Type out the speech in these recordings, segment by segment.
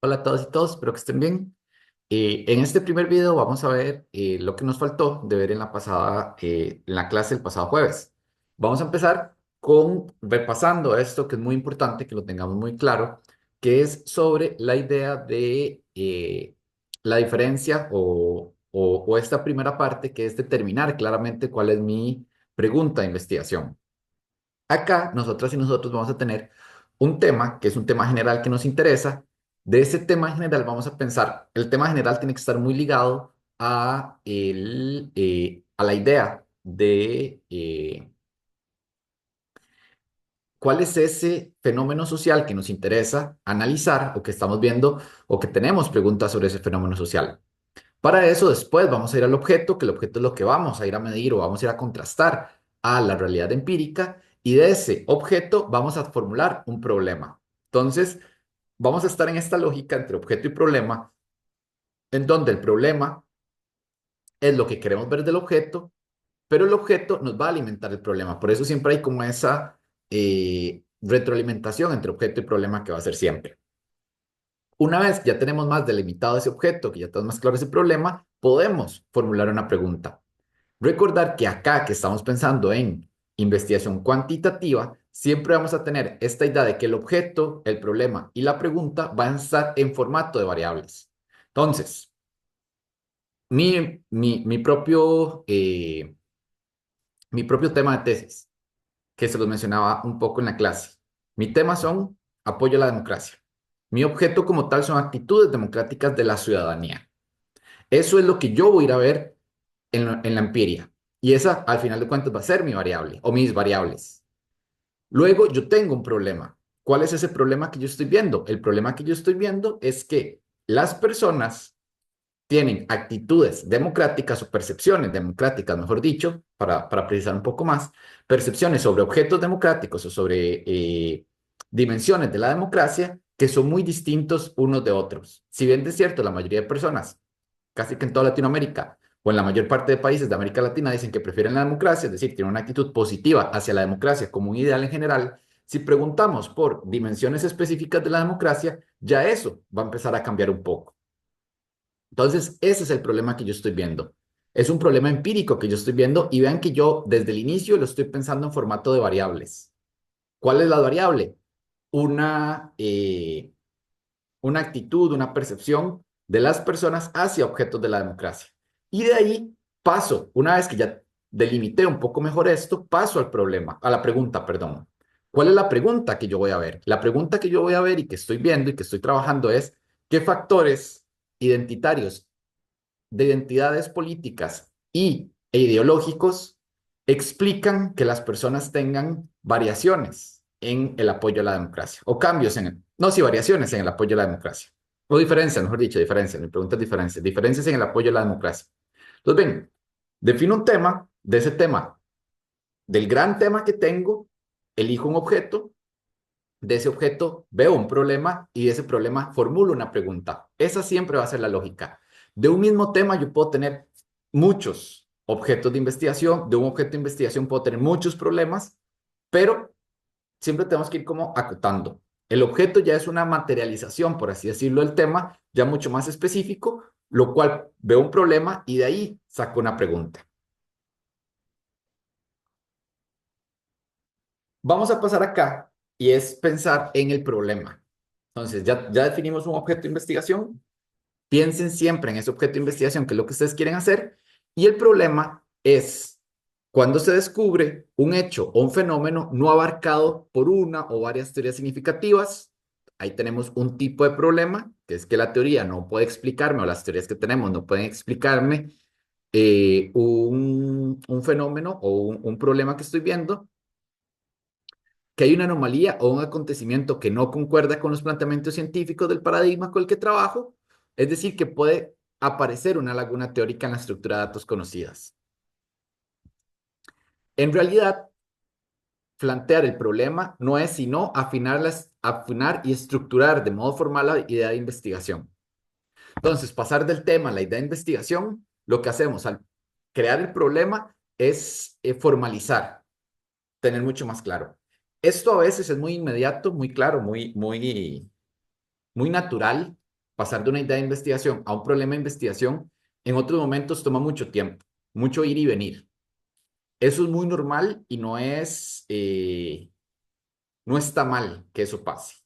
Hola a todos y todos, espero que estén bien. En este primer video vamos a ver lo que nos faltó de ver en la clase del pasado jueves. Vamos a empezar con repasando esto que es muy importante que lo tengamos muy claro, que es sobre la idea de la diferencia o esta primera parte que es determinar claramente cuál es mi pregunta de investigación. Acá, nosotras y nosotros vamos a tener un tema, que es un tema general que nos interesa. De ese tema general vamos a pensar, el tema general tiene que estar muy ligado a la idea de cuál es ese fenómeno social que nos interesa analizar o que estamos viendo o que tenemos preguntas sobre ese fenómeno social. Para eso después vamos a ir al objeto, que el objeto es lo que vamos a ir a medir o vamos a ir a contrastar a la realidad empírica y de ese objeto vamos a formular un problema. Entonces, vamos a estar en esta lógica entre objeto y problema, en donde el problema es lo que queremos ver del objeto, pero el objeto nos va a alimentar el problema. Por eso siempre hay como esa retroalimentación entre objeto y problema que va a ser siempre. Una vez que ya tenemos más delimitado ese objeto, que ya tenemos más claro ese problema, podemos formular una pregunta. Recordar que acá que estamos pensando en investigación cuantitativa, siempre vamos a tener esta idea de que el objeto, el problema y la pregunta van a estar en formato de variables. Entonces, mi mi propio tema de tesis, que se los mencionaba un poco en la clase. Mi tema son apoyo a la democracia. Mi objeto como tal son actitudes democráticas de la ciudadanía. Eso es lo que yo voy a ir a ver en la empiria. Y esa, al final de cuentas, va a ser mi variable o mis variables. Luego, yo tengo un problema. ¿Cuál es ese problema que yo estoy viendo? El problema que yo estoy viendo es que las personas tienen actitudes democráticas o percepciones democráticas, mejor dicho, para precisar un poco más, percepciones sobre objetos democráticos o sobre dimensiones de la democracia que son muy distintos unos de otros. Si bien es cierto, la mayoría de personas casi que en toda Latinoamérica o en la mayor parte de países de América Latina dicen que prefieren la democracia, es decir, tienen una actitud positiva hacia la democracia como un ideal en general. Si preguntamos por dimensiones específicas de la democracia, ya eso va a empezar a cambiar un poco. Entonces, ese es el problema que yo estoy viendo. Es un problema empírico que yo estoy viendo y vean que yo desde el inicio lo estoy pensando en formato de variables. ¿Cuál es la variable? Una, eh, una actitud, una percepción de las personas hacia objetos de la democracia. Y de ahí paso, una vez que ya delimité un poco mejor esto, paso al problema, a la pregunta, perdón. ¿Cuál es la pregunta que yo voy a ver? La pregunta que yo voy a ver y que estoy viendo y que estoy trabajando es qué factores identitarios de identidades políticas e ideológicos explican que las personas tengan variaciones en el apoyo a la democracia o cambios no, sí, variaciones en el apoyo a la democracia o diferencias, mejor dicho, diferencias, mi pregunta es diferencias en el apoyo a la democracia. Entonces, ven, defino un tema, de ese tema, del gran tema que tengo, elijo un objeto, de ese objeto veo un problema y de ese problema formulo una pregunta. Esa siempre va a ser la lógica. De un mismo tema yo puedo tener muchos objetos de investigación, de un objeto de investigación puedo tener muchos problemas, pero siempre tenemos que ir como acotando. El objeto ya es una materialización, por así decirlo, del tema, ya mucho más específico, lo cual veo un problema y de ahí saco una pregunta. Vamos a pasar acá y es pensar en el problema. Entonces, ya definimos un objeto de investigación. Piensen siempre en ese objeto de investigación, que es lo que ustedes quieren hacer. Y el problema es cuando se descubre un hecho o un fenómeno no abarcado por una o varias teorías significativas. Ahí tenemos un tipo de problema, que es que la teoría no puede explicarme, o las teorías que tenemos no pueden explicarme un fenómeno o un problema que estoy viendo, que hay una anomalía o un acontecimiento que no concuerda con los planteamientos científicos del paradigma con el que trabajo, es decir, que puede aparecer una laguna teórica en la estructura de datos conocidas. En realidad, plantear el problema no es sino afinar y estructurar de modo formal la idea de investigación. Entonces, pasar del tema a la idea de investigación, lo que hacemos al crear el problema es formalizar, tener mucho más claro. Esto a veces es muy inmediato, muy claro, muy natural. pasar de una idea de investigación a un problema de investigación, en otros momentos toma mucho tiempo, mucho ir y venir. Eso es muy normal y no está mal que eso pase.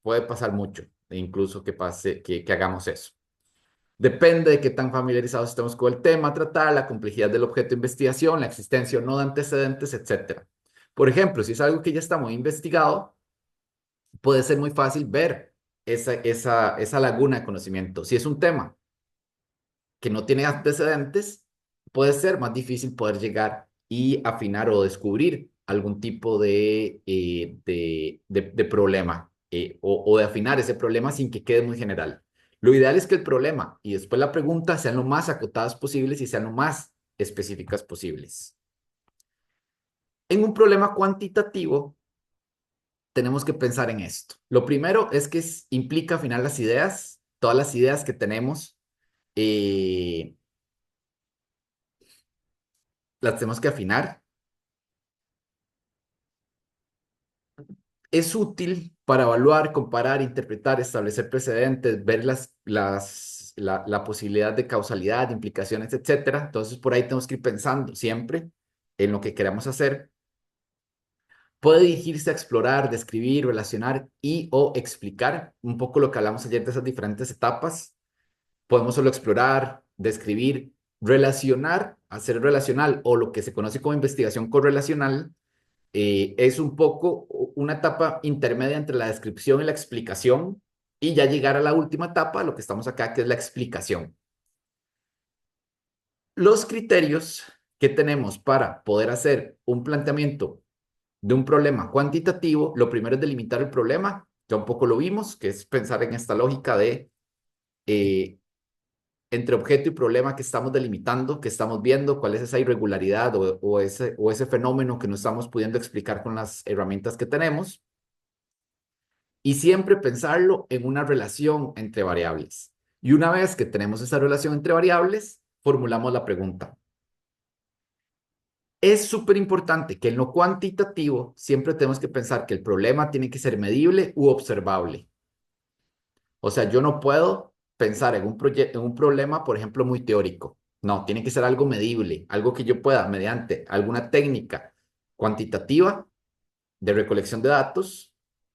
Puede pasar mucho, e incluso que pase, que hagamos eso. Depende de qué tan familiarizados estemos con el tema a tratar, la complejidad del objeto de investigación, la existencia o no de antecedentes, etcétera. Por ejemplo, si es algo que ya está muy investigado, puede ser muy fácil ver esa laguna de conocimiento. Si es un tema que no tiene antecedentes, puede ser más difícil poder llegar y afinar o descubrir algún tipo de problema o de afinar ese problema sin que quede muy general. Lo ideal es que el problema y después la pregunta sean lo más acotadas posibles y sean lo más específicas posibles. En un problema cuantitativo, tenemos que pensar en esto. Lo primero es que implica afinar las ideas, todas las ideas que tenemos. eh, las tenemos que afinar. Es útil para evaluar, comparar, interpretar, establecer precedentes, ver la posibilidad de causalidad, de implicaciones, etcétera. Entonces, por ahí tenemos que ir pensando siempre en lo que queremos hacer. Puede dirigirse a explorar, describir, relacionar y o explicar un poco lo que hablamos ayer de esas diferentes etapas. Podemos solo explorar, describir, relacionar, hacer relacional o lo que se conoce como investigación correlacional. Es un poco una etapa intermedia entre la descripción y la explicación y ya llegar a la última etapa, lo que estamos acá, que es la explicación. Los criterios que tenemos para poder hacer un planteamiento de un problema cuantitativo, lo primero es delimitar el problema, ya un poco lo vimos, que es pensar en esta lógica de eh, entre objeto y problema que estamos delimitando, que estamos viendo, cuál es esa irregularidad o ese fenómeno que no estamos pudiendo explicar con las herramientas que tenemos. Y siempre pensarlo en una relación entre variables. Y una vez que tenemos esa relación entre variables, formulamos la pregunta. Es súper importante que en lo cuantitativo siempre tenemos que pensar que el problema tiene que ser medible u observable. O sea, yo no puedo pensar en un problema, por ejemplo, muy teórico. No, tiene que ser algo medible, algo que yo pueda, mediante alguna técnica cuantitativa de recolección de datos,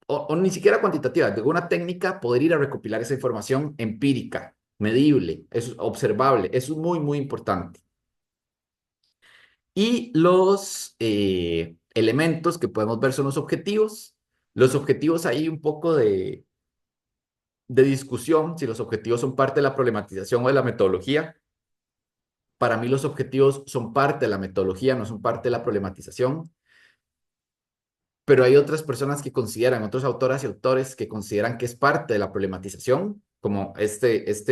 o ni siquiera cuantitativa, de alguna técnica, poder ir a recopilar esa información empírica, medible, es observable. Eso es muy, muy importante. Y los elementos que podemos ver son los objetivos. Los objetivos hay un poco de discusión si los objetivos son parte de la problematización o de la metodología. Para mí los objetivos son parte de la metodología, no son parte de la problematización. Pero hay otras personas que consideran, otros autoras y autores que consideran que es parte de la problematización, como estos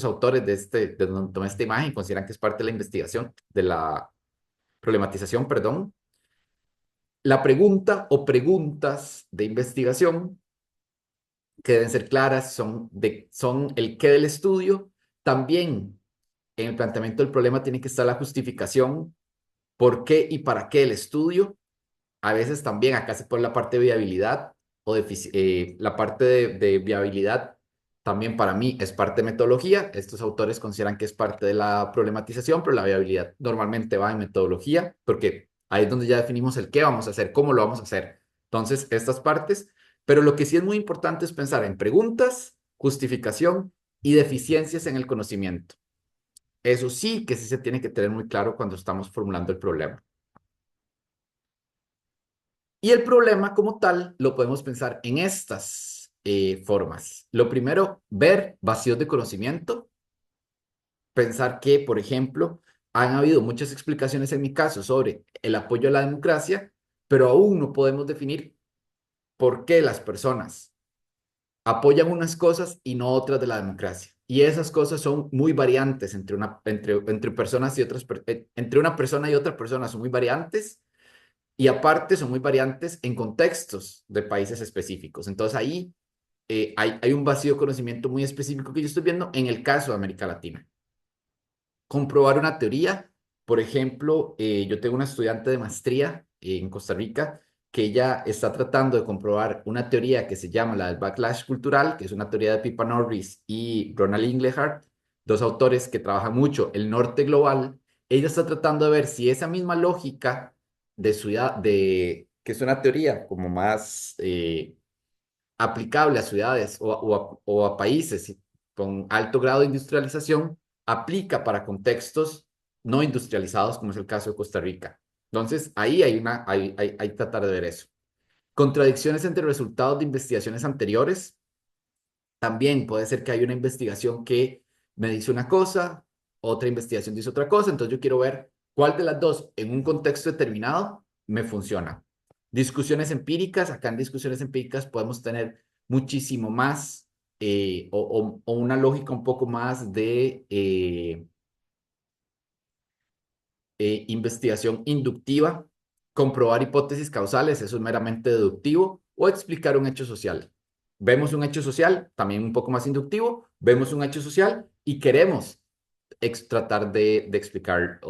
autores de donde tomé esta imagen consideran que es parte de la investigación, de la problematización, perdón. La pregunta o preguntas de investigación que deben ser claras son el qué del estudio. También en el planteamiento del problema tiene que estar la justificación, por qué y para qué el estudio. A veces también acá se pone la parte de viabilidad la parte de viabilidad también para mí es parte de metodología. Estos autores consideran que es parte de la problematización, pero la viabilidad normalmente va en metodología porque ahí es donde ya definimos el qué vamos a hacer, cómo lo vamos a hacer. Entonces, estas partes, pero lo que sí es muy importante es pensar en preguntas, justificación y deficiencias en el conocimiento. Eso sí que sí se tiene que tener muy claro cuando estamos formulando el problema. Y el problema como tal lo podemos pensar en estas formas. Lo primero, ver vacíos de conocimiento. Pensar que, por ejemplo, han habido muchas explicaciones en mi caso sobre el apoyo a la democracia, pero aún no podemos definir por qué las personas apoyan unas cosas y no otras de la democracia. Y esas cosas son muy variantes entre personas y entre una persona y otra persona son muy variantes. Y aparte son muy variantes en contextos de países específicos. Entonces ahí hay un vacío de conocimiento muy específico que yo estoy viendo en el caso de América Latina. Comprobar una teoría, por ejemplo, yo tengo una estudiante de maestría en Costa Rica que ella está tratando de comprobar una teoría que se llama la del backlash cultural, que es una teoría de Pippa Norris y Ronald Inglehart, dos autores que trabajan mucho el norte global. Ella está tratando de ver si esa misma lógica de ciudad, que es una teoría como más aplicable a ciudades o a países con alto grado de industrialización, aplica para contextos no industrializados, como es el caso de Costa Rica. Entonces, ahí hay que tratar de ver eso. Contradicciones entre resultados de investigaciones anteriores. También puede ser que hay una investigación que me dice una cosa, otra investigación dice otra cosa, entonces yo quiero ver cuál de las dos en un contexto determinado me funciona. Discusiones empíricas, acá en discusiones empíricas podemos tener muchísimo más o una lógica un poco más de investigación inductiva, comprobar hipótesis causales, eso es meramente deductivo, o explicar un hecho social. Vemos un hecho social, también un poco más inductivo, vemos un hecho social y queremos tratar de explicar,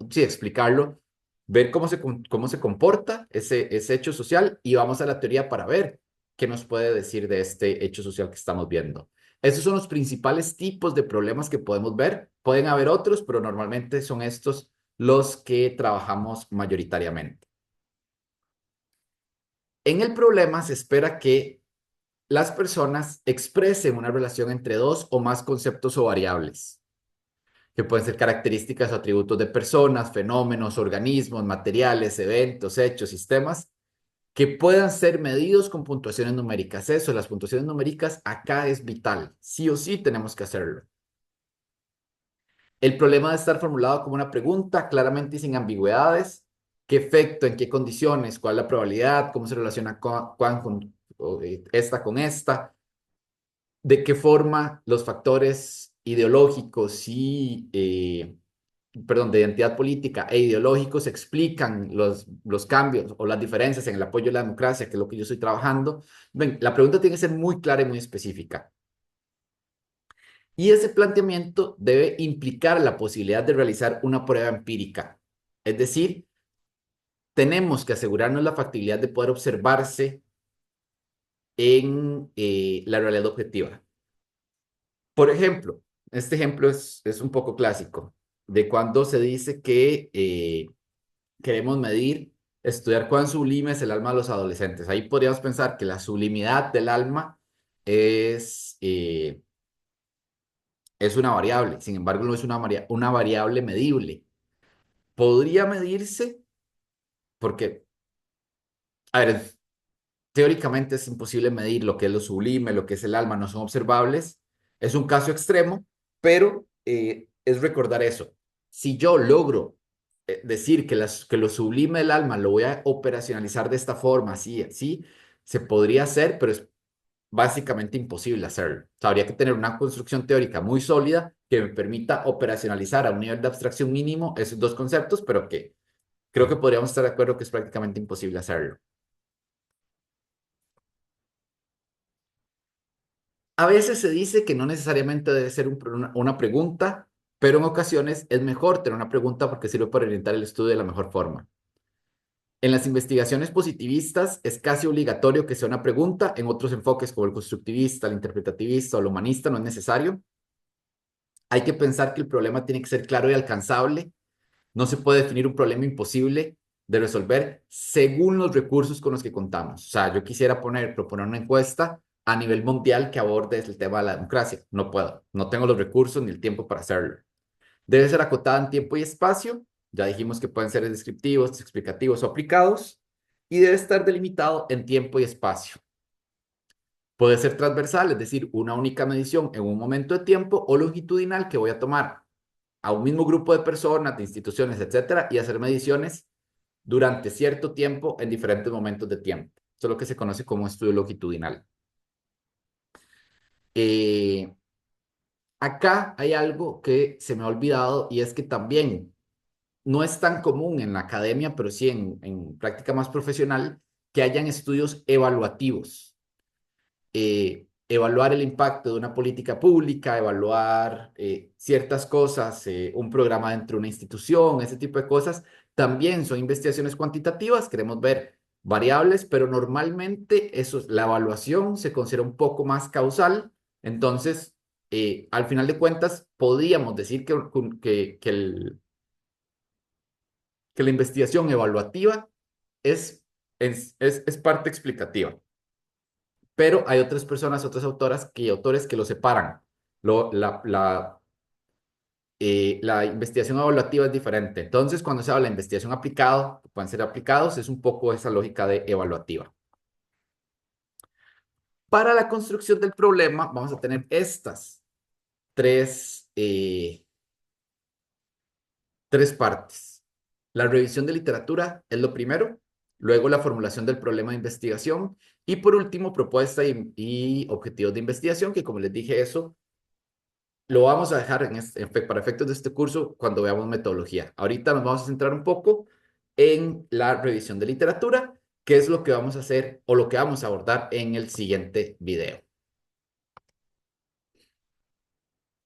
sí, explicarlo, ver cómo se comporta ese hecho social y vamos a la teoría para ver qué nos puede decir de este hecho social que estamos viendo. Esos son los principales tipos de problemas que podemos ver. Pueden haber otros, pero normalmente son estos los que trabajamos mayoritariamente. En el problema se espera que las personas expresen una relación entre dos o más conceptos o variables, que pueden ser características o atributos de personas, fenómenos, organismos, materiales, eventos, hechos, sistemas, que puedan ser medidos con puntuaciones numéricas. Eso, las puntuaciones numéricas acá es vital. Sí o sí tenemos que hacerlo. El problema de estar formulado como una pregunta, claramente y sin ambigüedades. ¿Qué efecto? ¿En qué condiciones? ¿Cuál es la probabilidad? ¿Cómo se relaciona esta con esta? ¿De qué forma los factores ideológicos perdón, de identidad política e ideológicos explican los cambios o las diferencias en el apoyo a la democracia, que es lo que yo estoy trabajando? Ven, la pregunta tiene que ser muy clara y muy específica. Y ese planteamiento debe implicar la posibilidad de realizar una prueba empírica. Es decir, tenemos que asegurarnos la factibilidad de poder observarse en la realidad objetiva. Por ejemplo, este ejemplo es un poco clásico de cuando se dice que queremos medir, estudiar cuán sublime es el alma de los adolescentes. Ahí podríamos pensar que la sublimidad del alma es una variable, sin embargo no es una variable medible. Podría medirse porque, a ver, teóricamente es imposible medir lo que es lo sublime, lo que es el alma, no son observables. Es un caso extremo, pero es recordar eso. Si yo logro decir que lo sublime del alma lo voy a operacionalizar de esta forma, así, así, se podría hacer, pero es básicamente imposible hacerlo. O sea, habría que tener una construcción teórica muy sólida que me permita operacionalizar a un nivel de abstracción mínimo esos dos conceptos, pero que creo que podríamos estar de acuerdo que es prácticamente imposible hacerlo. A veces se dice que no necesariamente debe ser una pregunta, pero en ocasiones es mejor tener una pregunta porque sirve para orientar el estudio de la mejor forma. En las investigaciones positivistas es casi obligatorio que sea una pregunta, en otros enfoques como el constructivista, el interpretativista o el humanista no es necesario. Hay que pensar que el problema tiene que ser claro y alcanzable. No se puede definir un problema imposible de resolver según los recursos con los que contamos. O sea, yo quisiera proponer una encuesta a nivel mundial que aborde el tema de la democracia. No puedo, no tengo los recursos ni el tiempo para hacerlo. Debe ser acotada en tiempo y espacio. Ya dijimos que pueden ser descriptivos, explicativos o aplicados. Y debe estar delimitado en tiempo y espacio. Puede ser transversal, es decir, una única medición en un momento de tiempo o longitudinal que voy a tomar a un mismo grupo de personas, de instituciones, etcétera, y hacer mediciones durante cierto tiempo en diferentes momentos de tiempo. Eso es lo que se conoce como estudio longitudinal. Eh, Acá hay algo que se me ha olvidado y es que también no es tan común en la academia, pero sí en práctica más profesional, que hayan estudios evaluativos. Evaluar el impacto de una política pública, evaluar ciertas cosas, un programa dentro de una institución, ese tipo de cosas, también son investigaciones cuantitativas. Queremos ver variables, pero normalmente la evaluación se considera un poco más causal. Entonces, al final de cuentas, podríamos decir que la investigación evaluativa es parte explicativa. Pero hay otras personas, otras autoras y autores que lo separan. La investigación evaluativa es diferente. Entonces, cuando se habla de investigación aplicada, pueden ser aplicados, es un poco esa lógica de evaluativa. Para la construcción del problema, vamos a tener estas tres, tres partes. La revisión de literatura es lo primero, luego la formulación del problema de investigación y por último, propuesta y objetivos de investigación, que como les dije, eso lo vamos a dejar para efectos de este curso cuando veamos metodología. Ahorita nos vamos a centrar un poco en la revisión de literatura, que es lo que vamos a hacer o lo que vamos a abordar en el siguiente video.